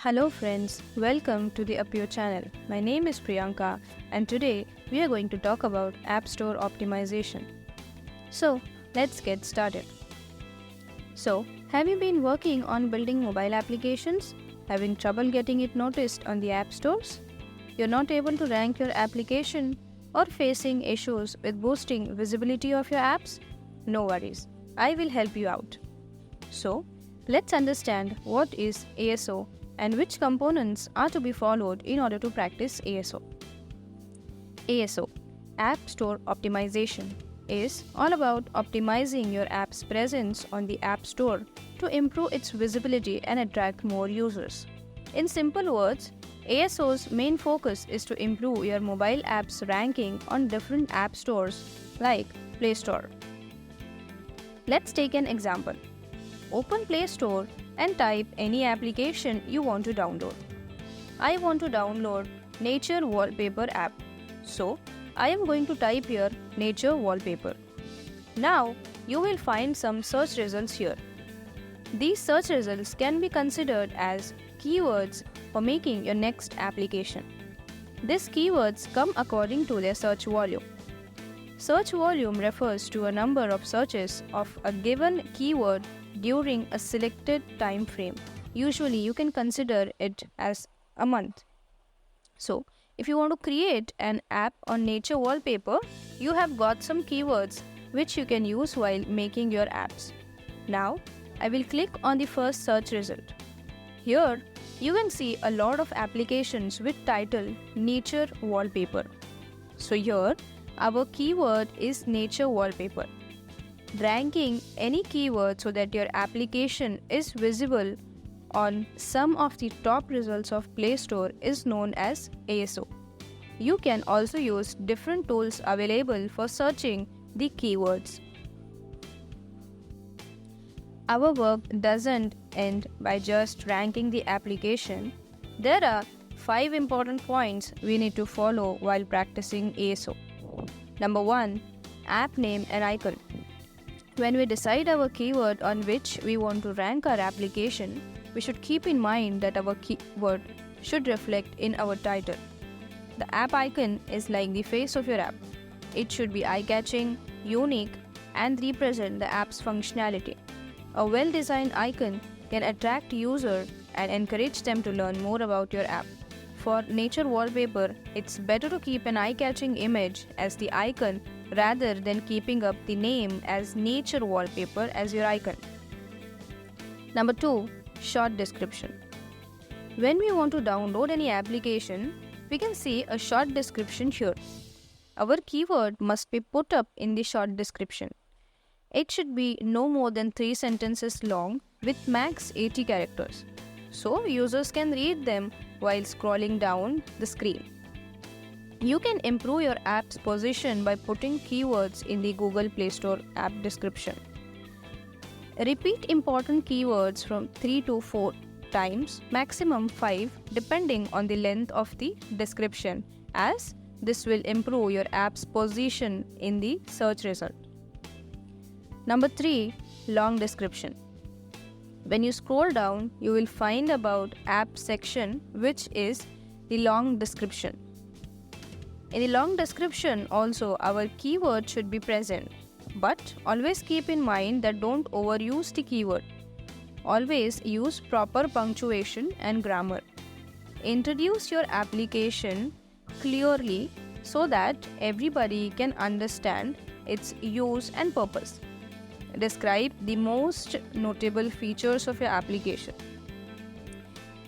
Hello friends, welcome to the Appio channel. My name is Priyanka and today we are going to talk about App Store optimization. So, let's get started. So, have you been working on building mobile applications? Having trouble getting it noticed on the app stores? You're not able to rank your application or facing issues with boosting visibility of your apps? No worries, I will help you out. So, let's understand what is ASO and which components are to be followed in order to practice ASO. ASO, App Store Optimization, is all about optimizing your app's presence on the App Store to improve its visibility and attract more users. In simple words, ASO's main focus is to improve your mobile app's ranking on different app stores like Play Store. Let's take an example. Open Play Store and type any application you want to download. I want to download Nature Wallpaper app. So, I am going to type here Nature Wallpaper. Now, you will find some search results here. These search results can be considered as keywords for making your next application. These keywords come according to their search volume. Search volume refers to a number of searches of a given keyword during a selected time frame. Usually you can consider it as a month. So, if you want to create an app on nature wallpaper, you have got some keywords which you can use while making your apps. Now, I will click on the first search result. Here, you can see a lot of applications with title Nature Wallpaper. So here, our keyword is Nature Wallpaper. Ranking any keyword so that your application is visible on some of the top results of Play Store is known as ASO. You can also use different tools available for searching the keywords. Our work doesn't end by just ranking the application. There are 5 important points we need to follow while practicing ASO. Number 1. App name and icon. When we decide our keyword on which we want to rank our application, we should keep in mind that our keyword should reflect in our title. The app icon is like the face of your app. It should be eye-catching, unique, and represent the app's functionality. A well-designed icon can attract users and encourage them to learn more about your app. For nature wallpaper, it's better to keep an eye-catching image as the icon rather than keeping up the name as nature wallpaper as your icon. Number 2. Short description. When we want to download any application, we can see a short description here. Our keyword must be put up in the short description. It should be no more than 3 sentences long with max 80 characters, so users can read them while scrolling down the screen. You can improve your app's position by putting keywords in the Google Play Store app description. Repeat important keywords from 3 to 4 times, maximum 5, depending on the length of the description, as this will improve your app's position in the search result. Number 3. Long description. When you scroll down, you will find about app section, which is the long description. In the long description also, our keyword should be present, but always keep in mind that don't overuse the keyword. Always use proper punctuation and grammar. Introduce your application clearly so that everybody can understand its use and purpose. Describe the most notable features of your application.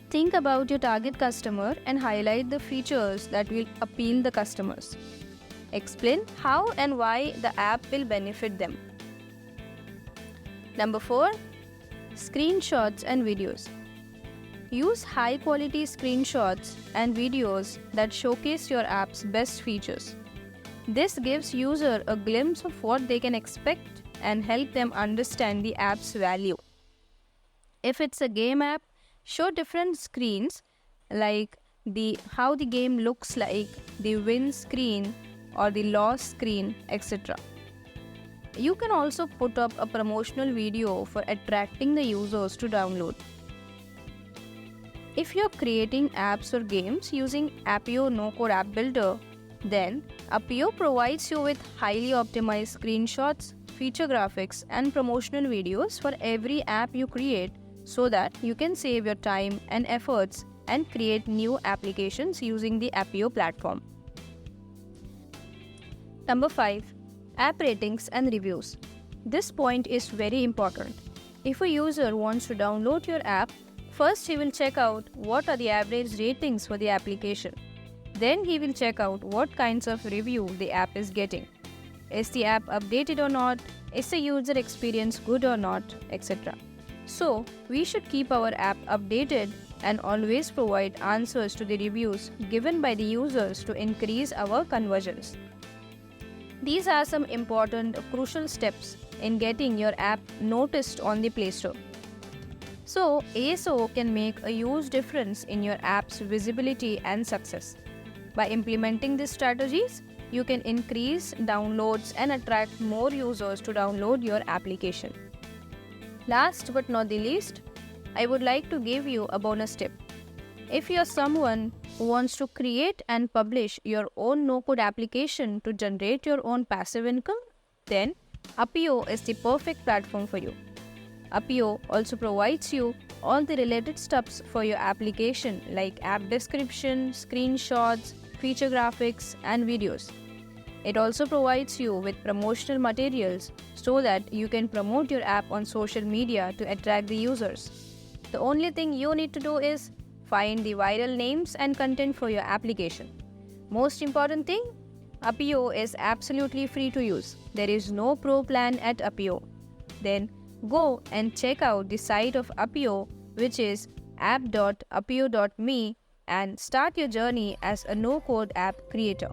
Think about your target customer and highlight the features that will appeal the customers. Explain how and why the app will benefit them. Number 4. Screenshots and videos. Use high quality screenshots and videos that showcase your app's best features. This gives user a glimpse of what they can expect and help them understand the app's value. If it's a game app, show different screens like how the game looks like, the win screen or the loss screen, etc. You can also put up a promotional video for attracting the users to download. If you're creating apps or games using Appio no-code app builder, then Appio provides you with highly optimized screenshots, feature graphics, and promotional videos for every app you create so that you can save your time and efforts and create new applications using the Appio platform. Number 5. App ratings and reviews. This point is very important. If a user wants to download your app, first he will check out what are the average ratings for the application. Then he will check out what kinds of review the app is getting. Is the app updated or not? Is the user experience good or not? Etc. So, we should keep our app updated and always provide answers to the reviews given by the users to increase our conversions. These are some important crucial steps in getting your app noticed on the Play Store. So, ASO can make a huge difference in your app's visibility and success. By implementing these strategies, you can increase downloads and attract more users to download your application. Last but not the least, I would like to give you a bonus tip. If you're someone who wants to create and publish your own no-code application to generate your own passive income, then Appio is the perfect platform for you. Appio also provides you all the related steps for your application like app description, screenshots, feature graphics, and videos. It also provides you with promotional materials so that you can promote your app on social media to attract the users. The only thing you need to do is find the viral names and content for your application. Most important thing, Appio is absolutely free to use. There is no pro plan at Appio. Then go and check out the site of Appio, which is app.appio.me, and start your journey as a no-code app creator.